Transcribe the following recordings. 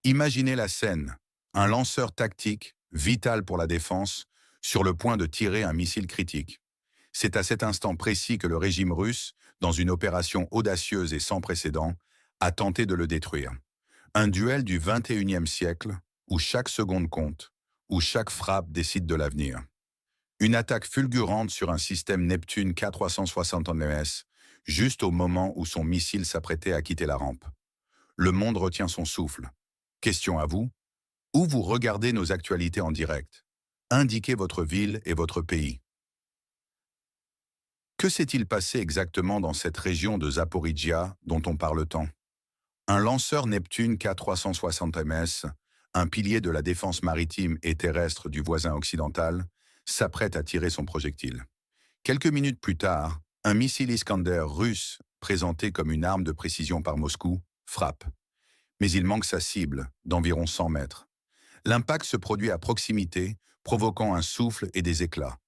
Imaginez la scène. Un lanceur tactique, vital pour la défense, sur le point de tirer un missile critique. C'est à cet instant précis que le régime russe, dans une opération audacieuse et sans précédent, a tenté de le détruire. Un duel du 21e siècle, où chaque seconde compte, où chaque frappe décide de l'avenir. Une attaque fulgurante sur un système Neptune K360 MS, juste au moment où son missile s'apprêtait à quitter la rampe. Le monde retient son souffle. Question à vous. Où vous regardez nos actualités en direct? Indiquez votre ville et votre pays. Que s'est-il passé exactement dans cette région de Zaporizhia dont on parle tant? Un lanceur Neptune K360 MS, un pilier de la défense maritime et terrestre du voisin occidental, s'apprête à tirer son projectile. Quelques minutes plus tard, un missile Iskander russe, présenté comme une arme de précision par Moscou, frappe. Mais il manque sa cible, d'environ 100 mètres. L'impact se produit à proximité, provoquant un souffle et des éclats.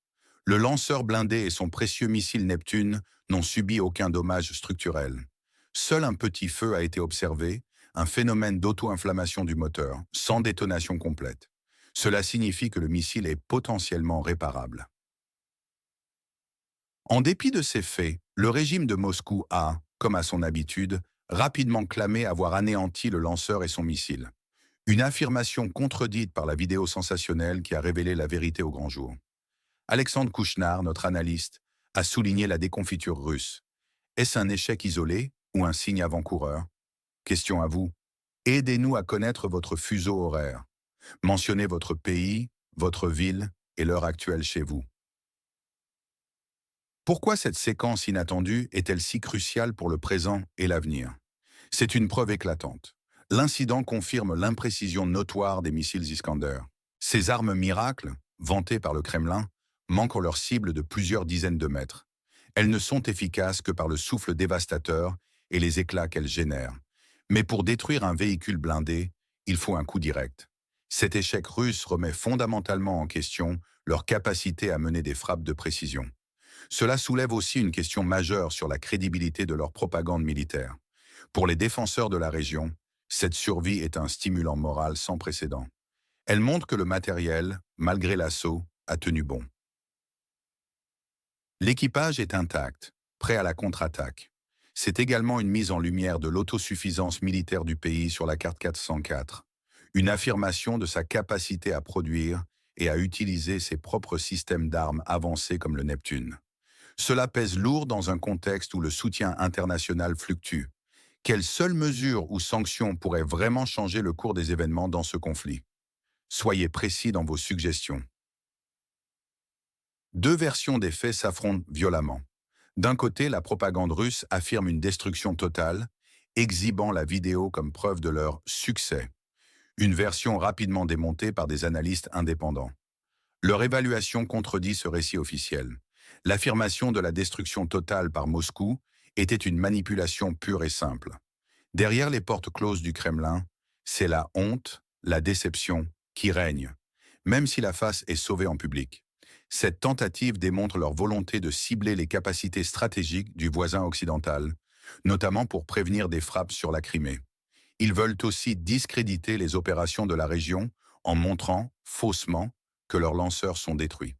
Le lanceur blindé et son précieux missile Neptune n'ont subi aucun dommage structurel. Seul un petit feu a été observé, un phénomène d'auto-inflammation du moteur, sans détonation complète. Cela signifie que le missile est potentiellement réparable. En dépit de ces faits, le régime de Moscou a, comme à son habitude, rapidement clamé avoir anéanti le lanceur et son missile. Une affirmation contredite par la vidéo sensationnelle qui a révélé la vérité au grand jour. Alexandre Kouchner, notre analyste, a souligné la déconfiture russe. Est-ce un échec isolé ou un signe avant-coureur? Question à vous. Aidez-nous à connaître votre fuseau horaire. Mentionnez votre pays, votre ville et l'heure actuelle chez vous. Pourquoi cette séquence inattendue est-elle si cruciale pour le présent et l'avenir? C'est une preuve éclatante. L'incident confirme l'imprécision notoire des missiles Iskander. Ces armes miracles, vantées par le Kremlin, manquent leur cible de plusieurs dizaines de mètres. Elles ne sont efficaces que par le souffle dévastateur et les éclats qu'elles génèrent. Mais pour détruire un véhicule blindé, il faut un coup direct. Cet échec russe remet fondamentalement en question leur capacité à mener des frappes de précision. Cela soulève aussi une question majeure sur la crédibilité de leur propagande militaire. Pour les défenseurs de la région, cette survie est un stimulant moral sans précédent. Elle montre que le matériel, malgré l'assaut, a tenu bon. L'équipage est intact, prêt à la contre-attaque. C'est également une mise en lumière de l'autosuffisance militaire du pays sur la carte 404, une affirmation de sa capacité à produire et à utiliser ses propres systèmes d'armes avancés comme le Neptune. Cela pèse lourd dans un contexte où le soutien international fluctue. Quelles seules mesures ou sanctions pourraient vraiment changer le cours des événements dans ce conflit? Soyez précis dans vos suggestions. Deux versions des faits s'affrontent violemment. D'un côté, la propagande russe affirme une destruction totale, exhibant la vidéo comme preuve de leur succès. Une version rapidement démontée par des analystes indépendants. Leur évaluation contredit ce récit officiel. L'affirmation de la destruction totale par Moscou était une manipulation pure et simple. Derrière les portes closes du Kremlin, c'est la honte, la déception qui règnent, même si la face est sauvée en public. Cette tentative démontre leur volonté de cibler les capacités stratégiques du voisin occidental, notamment pour prévenir des frappes sur la Crimée. Ils veulent aussi discréditer les opérations de la région en montrant, faussement, que leurs lanceurs sont détruits.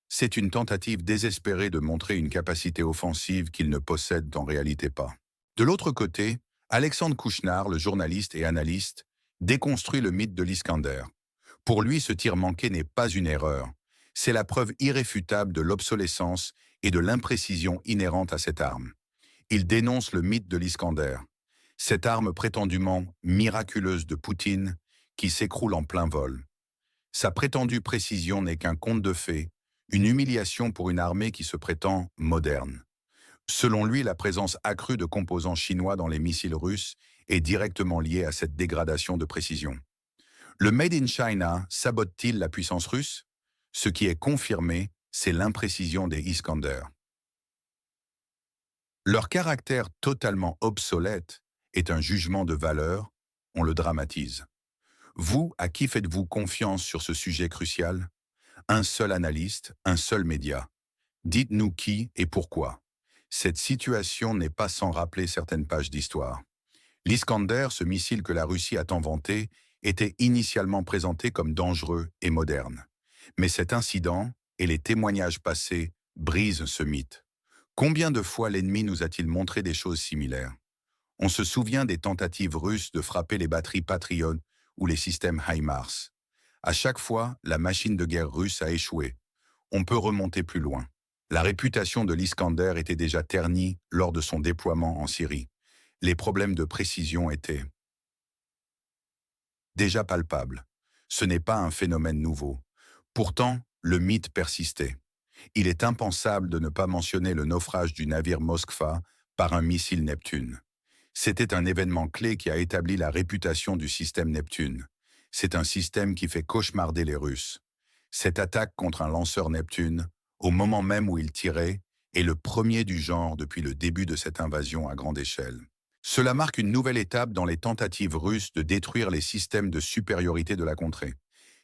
C'est une tentative désespérée de montrer une capacité offensive qu'ils ne possèdent en réalité pas. De l'autre côté, Alexandre Kouchner, le journaliste et analyste, déconstruit le mythe de l'Iskander. Pour lui, ce tir manqué n'est pas une erreur. C'est la preuve irréfutable de l'obsolescence et de l'imprécision inhérente à cette arme. Il dénonce le mythe de l'Iskander, cette arme prétendument miraculeuse de Poutine qui s'écroule en plein vol. Sa prétendue précision n'est qu'un conte de fées, une humiliation pour une armée qui se prétend moderne. Selon lui, la présence accrue de composants chinois dans les missiles russes est directement liée à cette dégradation de précision. Le Made in China sabote-t-il la puissance russe? Ce qui est confirmé, c'est l'imprécision des Iskander. Leur caractère totalement obsolète est un jugement de valeur, on le dramatise. Vous, à qui faites-vous confiance sur ce sujet crucial? Un seul analyste, un seul média. Dites-nous qui et pourquoi. Cette situation n'est pas sans rappeler certaines pages d'histoire. L'Iskander, ce missile que la Russie a tant vanté, était initialement présenté comme dangereux et moderne. Mais cet incident et les témoignages passés brisent ce mythe. Combien de fois l'ennemi nous a-t-il montré des choses similaires? On se souvient des tentatives russes de frapper les batteries Patriot ou les systèmes HIMARS. À chaque fois, la machine de guerre russe a échoué. On peut remonter plus loin. La réputation de l'Iskander était déjà ternie lors de son déploiement en Syrie. Les problèmes de précision étaient déjà palpables. Ce n'est pas un phénomène nouveau. Pourtant, le mythe persistait. Il est impensable de ne pas mentionner le naufrage du navire Moskva par un missile Neptune. C'était un événement clé qui a établi la réputation du système Neptune. C'est un système qui fait cauchemarder les Russes. Cette attaque contre un lanceur Neptune, au moment même où il tirait, est le premier du genre depuis le début de cette invasion à grande échelle. Cela marque une nouvelle étape dans les tentatives russes de détruire les systèmes de supériorité de la contrée.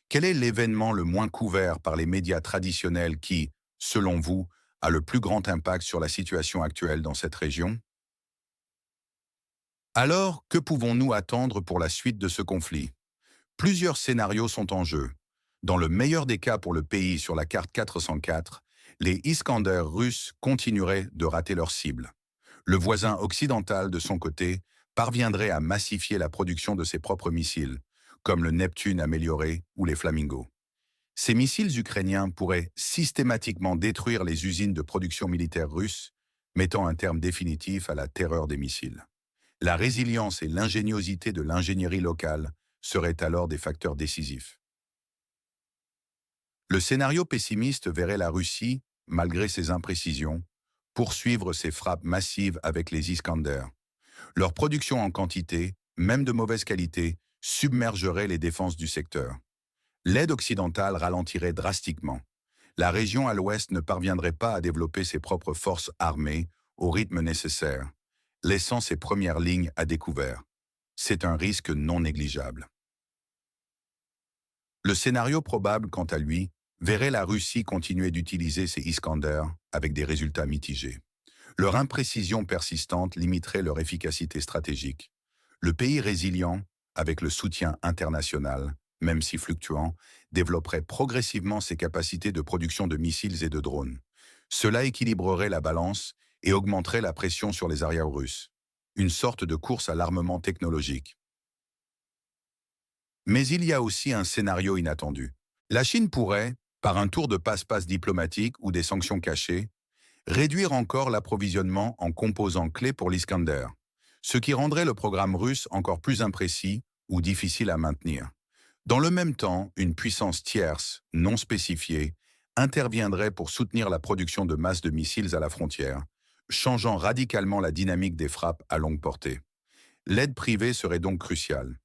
Quel est l'événement le moins couvert par les médias traditionnels qui, selon vous, a le plus grand impact sur la situation actuelle dans cette région? Alors, que pouvons-nous attendre pour la suite de ce conflit? Plusieurs scénarios sont en jeu. Dans le meilleur des cas pour le pays sur la carte 404, les Iskander russes continueraient de rater leur cible. Le voisin occidental, de son côté, parviendrait à massifier la production de ses propres missiles, comme le Neptune amélioré ou les Flamingo. Ces missiles ukrainiens pourraient systématiquement détruire les usines de production militaire russes, mettant un terme définitif à la terreur des missiles. La résilience et l'ingéniosité de l'ingénierie locale seraient alors des facteurs décisifs. Le scénario pessimiste verrait la Russie, malgré ses imprécisions, poursuivre ses frappes massives avec les Iskander. Leur production en quantité, même de mauvaise qualité, submergerait les défenses du secteur. L'aide occidentale ralentirait drastiquement. La région à l'ouest ne parviendrait pas à développer ses propres forces armées au rythme nécessaire, laissant ses premières lignes à découvert. C'est un risque non négligeable. Le scénario probable, quant à lui, verrait la Russie continuer d'utiliser ses Iskander avec des résultats mitigés. Leur imprécision persistante limiterait leur efficacité stratégique. Le pays résilient, avec le soutien international, même si fluctuant, développerait progressivement ses capacités de production de missiles et de drones. Cela équilibrerait la balance et augmenterait la pression sur les arrières russes. Une sorte de course à l'armement technologique. Mais il y a aussi un scénario inattendu. La Chine pourrait, par un tour de passe-passe diplomatique ou des sanctions cachées, réduire encore l'approvisionnement en composants clés pour l'Iskander, ce qui rendrait le programme russe encore plus imprécis ou difficile à maintenir. Dans le même temps, une puissance tierce, non spécifiée, interviendrait pour soutenir la production de masse de missiles à la frontière, changeant radicalement la dynamique des frappes à longue portée. L'aide privée serait donc cruciale.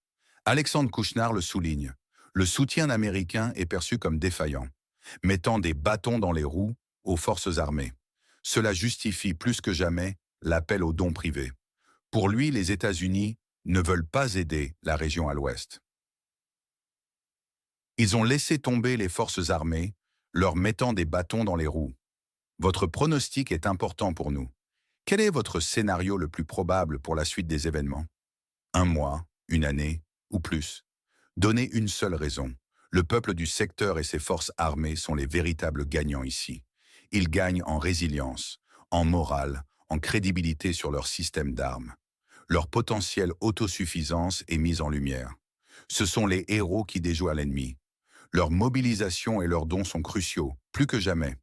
Alexandre Kouchner le souligne. Le soutien américain est perçu comme défaillant, mettant des bâtons dans les roues aux forces armées. Cela justifie plus que jamais l'appel aux dons privés. Pour lui, les États-Unis ne veulent pas aider la région à l'ouest. Ils ont laissé tomber les forces armées, leur mettant des bâtons dans les roues. Votre pronostic est important pour nous. Quel est votre scénario le plus probable pour la suite des événements? Un mois, une année ou plus? Donnez une seule raison. Le peuple du secteur et ses forces armées sont les véritables gagnants ici. Ils gagnent en résilience, en morale, en crédibilité sur leur système d'armes. Leur potentielle autosuffisance est mise en lumière. Ce sont les héros qui déjouent à l'ennemi. Leur mobilisation et leurs dons sont cruciaux, plus que jamais.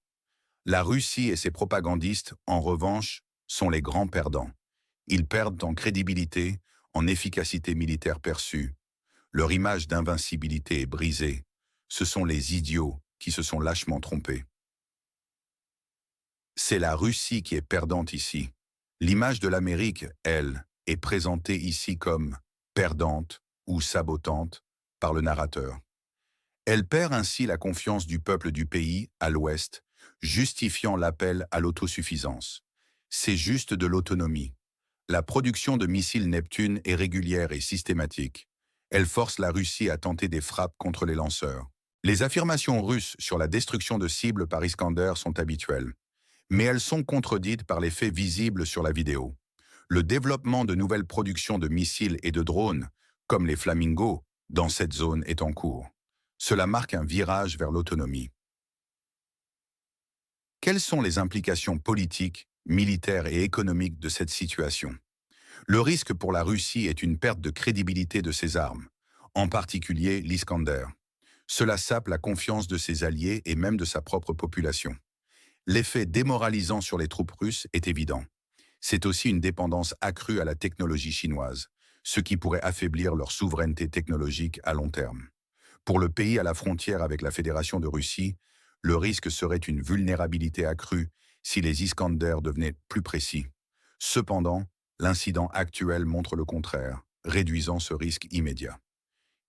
La Russie et ses propagandistes, en revanche, sont les grands perdants. Ils perdent en crédibilité, en efficacité militaire perçue. Leur image d'invincibilité est brisée. Ce sont les idiots qui se sont lâchement trompés. C'est la Russie qui est perdante ici. L'image de l'Amérique, elle, est présentée ici comme perdante ou sabotante par le narrateur. Elle perd ainsi la confiance du peuple du pays, à l'ouest, justifiant l'appel à l'autosuffisance. C'est juste de l'autonomie. La production de missiles Neptune est régulière et systématique. Elle force la Russie à tenter des frappes contre les lanceurs. Les affirmations russes sur la destruction de cibles par Iskander sont habituelles, mais elles sont contredites par les faits visibles sur la vidéo. Le développement de nouvelles productions de missiles et de drones, comme les Flamingo, dans cette zone est en cours. Cela marque un virage vers l'autonomie. Quelles sont les implications politiques, militaires et économiques de cette situation? Le risque pour la Russie est une perte de crédibilité de ses armes, en particulier l'Iskander. Cela sape la confiance de ses alliés et même de sa propre population. L'effet démoralisant sur les troupes russes est évident. C'est aussi une dépendance accrue à la technologie chinoise, ce qui pourrait affaiblir leur souveraineté technologique à long terme. Pour le pays à la frontière avec la Fédération de Russie, le risque serait une vulnérabilité accrue si les Iskander devenaient plus précis. Cependant, l'incident actuel montre le contraire, réduisant ce risque immédiat.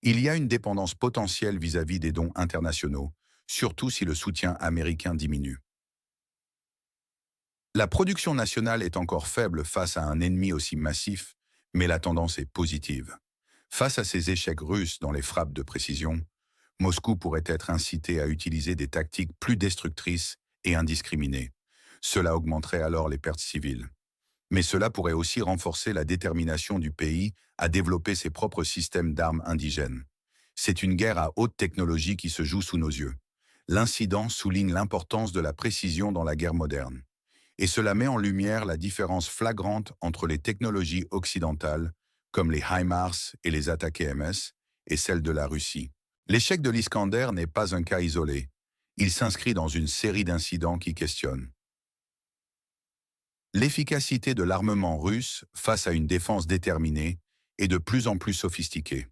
Il y a une dépendance potentielle vis-à-vis des dons internationaux, surtout si le soutien américain diminue. La production nationale est encore faible face à un ennemi aussi massif, mais la tendance est positive. Face à ces échecs russes dans les frappes de précision, Moscou pourrait être incité à utiliser des tactiques plus destructrices et indiscriminées. Cela augmenterait alors les pertes civiles. Mais cela pourrait aussi renforcer la détermination du pays à développer ses propres systèmes d'armes indigènes. C'est une guerre à haute technologie qui se joue sous nos yeux. L'incident souligne l'importance de la précision dans la guerre moderne. Et cela met en lumière la différence flagrante entre les technologies occidentales, comme les HIMARS et les attaques MS, et celles de la Russie. L'échec de l'Iskander n'est pas un cas isolé. Il s'inscrit dans une série d'incidents qui questionnent l'efficacité de l'armement russe face à une défense déterminée est de plus en plus sophistiquée.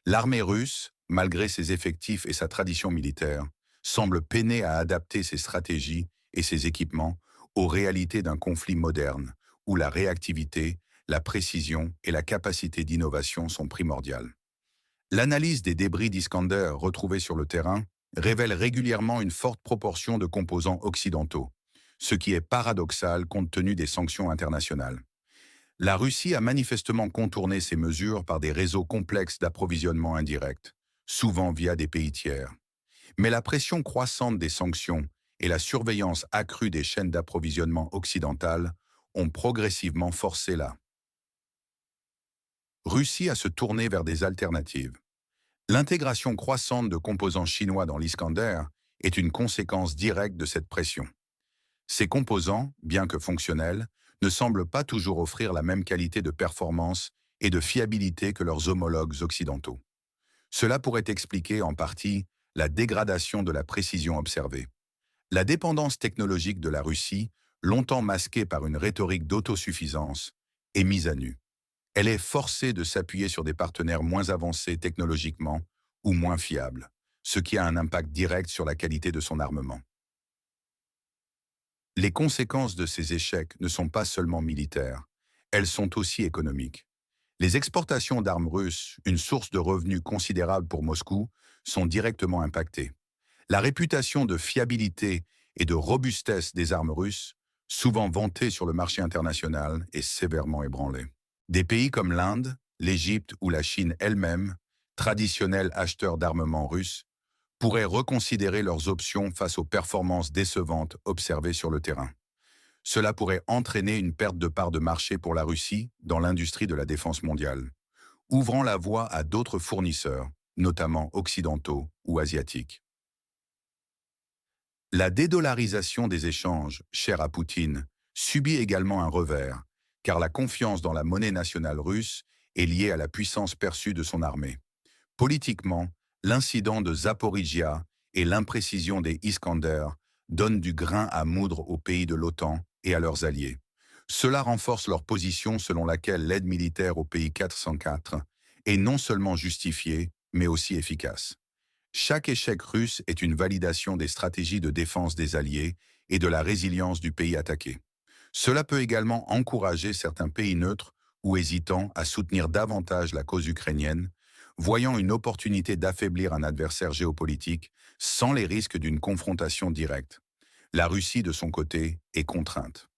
L'armée russe, malgré ses effectifs et sa tradition militaire, semble peiner à adapter ses stratégies et ses équipements aux réalités d'un conflit moderne, où la réactivité, la précision et la capacité d'innovation sont primordiales. L'analyse des débris d'Iskander retrouvés sur le terrain révèle régulièrement une forte proportion de composants occidentaux, ce qui est paradoxal compte tenu des sanctions internationales. La Russie a manifestement contourné ces mesures par des réseaux complexes d'approvisionnement indirect, souvent via des pays tiers. Mais la pression croissante des sanctions et la surveillance accrue des chaînes d'approvisionnement occidentales ont progressivement forcé la Russie à se tourner vers des alternatives. L'intégration croissante de composants chinois dans l'Iskander est une conséquence directe de cette pression. Ces composants, bien que fonctionnels, ne semblent pas toujours offrir la même qualité de performance et de fiabilité que leurs homologues occidentaux. Cela pourrait expliquer en partie la dégradation de la précision observée. La dépendance technologique de la Russie, longtemps masquée par une rhétorique d'autosuffisance, est mise à nu. Elle est forcée de s'appuyer sur des partenaires moins avancés technologiquement ou moins fiables, ce qui a un impact direct sur la qualité de son armement. Les conséquences de ces échecs ne sont pas seulement militaires, elles sont aussi économiques. Les exportations d'armes russes, une source de revenus considérable pour Moscou, sont directement impactées. La réputation de fiabilité et de robustesse des armes russes, souvent vantée sur le marché international, est sévèrement ébranlée. Des pays comme l'Inde, l'Égypte ou la Chine elle-même, traditionnels acheteurs d'armement russes, pourraient reconsidérer leurs options face aux performances décevantes observées sur le terrain. Cela pourrait entraîner une perte de part de marché pour la Russie dans l'industrie de la défense mondiale, ouvrant la voie à d'autres fournisseurs, notamment occidentaux ou asiatiques. La dédollarisation des échanges, chère à Poutine, subit également un revers, car la confiance dans la monnaie nationale russe est liée à la puissance perçue de son armée. Politiquement, l'incident de Zaporijia et l'imprécision des Iskander donnent du grain à moudre aux pays de l'OTAN et à leurs alliés. Cela renforce leur position selon laquelle l'aide militaire au pays 404 est non seulement justifiée, mais aussi efficace. Chaque échec russe est une validation des stratégies de défense des alliés et de la résilience du pays attaqué. Cela peut également encourager certains pays neutres ou hésitants à soutenir davantage la cause ukrainienne, voyant une opportunité d'affaiblir un adversaire géopolitique sans les risques d'une confrontation directe. La Russie, de son côté, est contrainte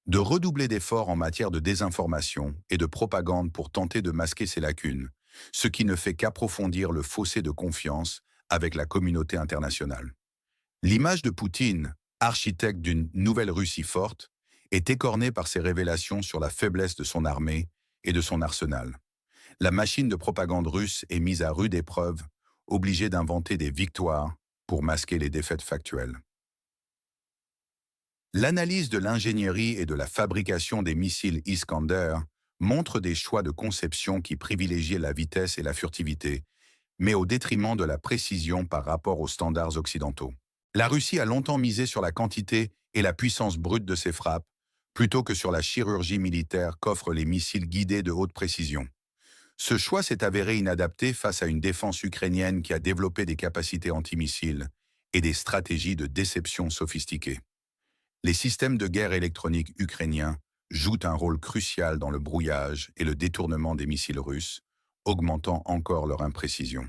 de redoubler d'efforts en matière de désinformation et de propagande pour tenter de masquer ses lacunes, ce qui ne fait qu'approfondir le fossé de confiance avec la communauté internationale. L'image de Poutine, architecte d'une nouvelle Russie forte, est écorné par ses révélations sur la faiblesse de son armée et de son arsenal. La machine de propagande russe est mise à rude épreuve, obligée d'inventer des victoires pour masquer les défaites factuelles. L'analyse de l'ingénierie et de la fabrication des missiles Iskander montre des choix de conception qui privilégient la vitesse et la furtivité, mais au détriment de la précision par rapport aux standards occidentaux. La Russie a longtemps misé sur la quantité et la puissance brute de ses frappes, plutôt que sur la chirurgie militaire qu'offrent les missiles guidés de haute précision. Ce choix s'est avéré inadapté face à une défense ukrainienne qui a développé des capacités antimissiles et des stratégies de déception sophistiquées. Les systèmes de guerre électronique ukrainiens jouent un rôle crucial dans le brouillage et le détournement des missiles russes, augmentant encore leur imprécision.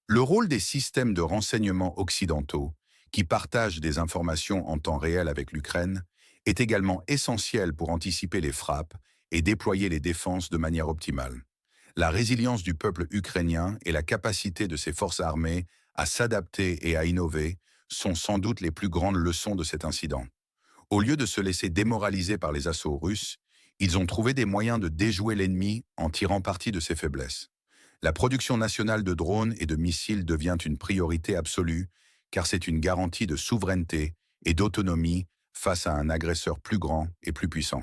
Le rôle des systèmes de renseignement occidentaux, qui partagent des informations en temps réel avec l'Ukraine, est également essentiel pour anticiper les frappes et déployer les défenses de manière optimale. La résilience du peuple ukrainien et la capacité de ses forces armées à s'adapter et à innover sont sans doute les plus grandes leçons de cet incident. Au lieu de se laisser démoraliser par les assauts russes, ils ont trouvé des moyens de déjouer l'ennemi en tirant parti de ses faiblesses. La production nationale de drones et de missiles devient une priorité absolue, car c'est une garantie de souveraineté et d'autonomie face à un agresseur plus grand et plus puissant.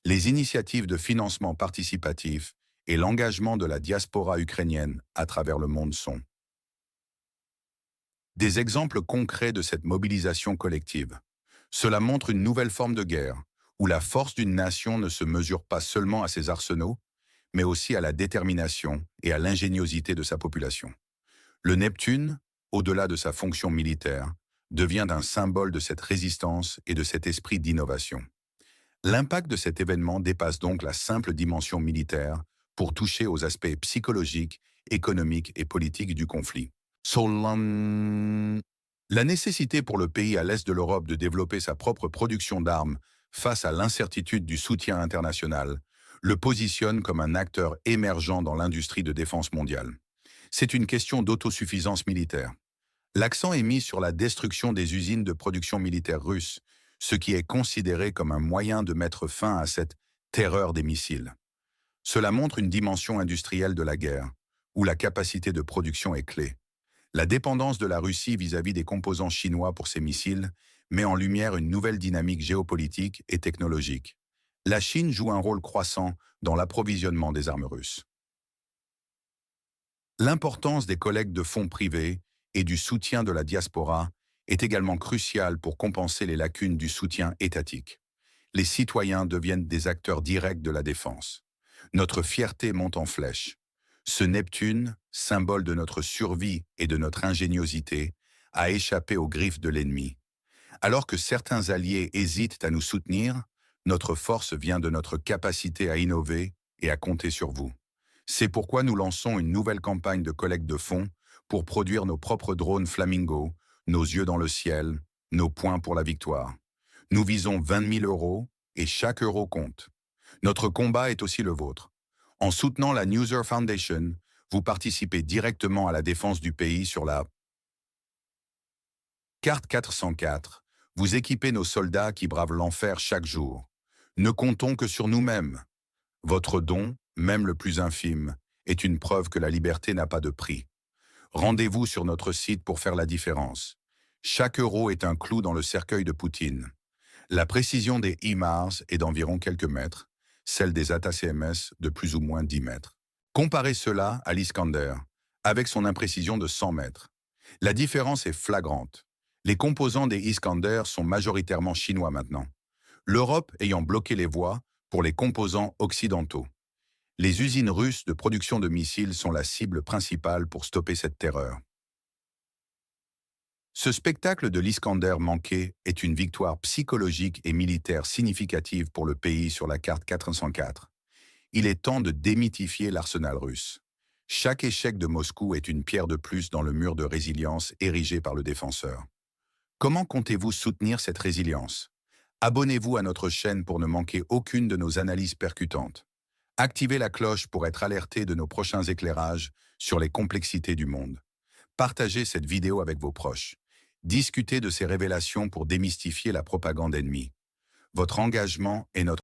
Les initiatives de financement participatif et l'engagement de la diaspora ukrainienne à travers le monde sont des exemples concrets de cette mobilisation collective. Cela montre une nouvelle forme de guerre, où la force d'une nation ne se mesure pas seulement à ses arsenaux, mais aussi à la détermination et à l'ingéniosité de sa population. Le Neptune, au-delà de sa fonction militaire, devient un symbole de cette résistance et de cet esprit d'innovation. L'impact de cet événement dépasse donc la simple dimension militaire pour toucher aux aspects psychologiques, économiques et politiques du conflit. La nécessité pour le pays à l'est de l'Europe de développer sa propre production d'armes face à l'incertitude du soutien international le positionne comme un acteur émergent dans l'industrie de défense mondiale. C'est une question d'autosuffisance militaire. L'accent est mis sur la destruction des usines de production militaire russes, ce qui est considéré comme un moyen de mettre fin à cette terreur des missiles. Cela montre une dimension industrielle de la guerre, où la capacité de production est clé. La dépendance de la Russie vis-à-vis des composants chinois pour ses missiles met en lumière une nouvelle dynamique géopolitique et technologique. La Chine joue un rôle croissant dans l'approvisionnement des armes russes. L'importance des collectes de fonds privés et du soutien de la diaspora est également cruciale pour compenser les lacunes du soutien étatique. Les citoyens deviennent des acteurs directs de la défense. Notre fierté monte en flèche. Ce Neptune, symbole de notre survie et de notre ingéniosité, a échappé aux griffes de l'ennemi. Alors que certains alliés hésitent à nous soutenir, notre force vient de notre capacité à innover et à compter sur vous. C'est pourquoi nous lançons une nouvelle campagne de collecte de fonds pour produire nos propres drones Flamingo, nos yeux dans le ciel, nos points pour la victoire. Nous visons 20 000 euros et chaque euro compte. Notre combat est aussi le vôtre. En soutenant la Newser Foundation, vous participez directement à la défense du pays sur la carte 404. Vous équipez nos soldats qui bravent l'enfer chaque jour. Ne comptons que sur nous-mêmes. Votre don, même le plus infime, est une preuve que la liberté n'a pas de prix. Rendez-vous sur notre site pour faire la différence. Chaque euro est un clou dans le cercueil de Poutine. La précision des HIMARS est d'environ quelques mètres, celle des ATACMS de plus ou moins 10 mètres. Comparez cela à l'Iskander, avec son imprécision de 100 mètres. La différence est flagrante. Les composants des Iskander sont majoritairement chinois maintenant, l'Europe ayant bloqué les voies pour les composants occidentaux. Les usines russes de production de missiles sont la cible principale pour stopper cette terreur. Ce spectacle de l'Iskander manqué est une victoire psychologique et militaire significative pour le pays sur la carte 404. Il est temps de démythifier l'arsenal russe. Chaque échec de Moscou est une pierre de plus dans le mur de résilience érigé par le défenseur. Comment comptez-vous soutenir cette résilience? Abonnez-vous à notre chaîne pour ne manquer aucune de nos analyses percutantes. Activez la cloche pour être alerté de nos prochains éclairages sur les complexités du monde. Partagez cette vidéo avec vos proches. Discutez de ces révélations pour démystifier la propagande ennemie. Votre engagement est notre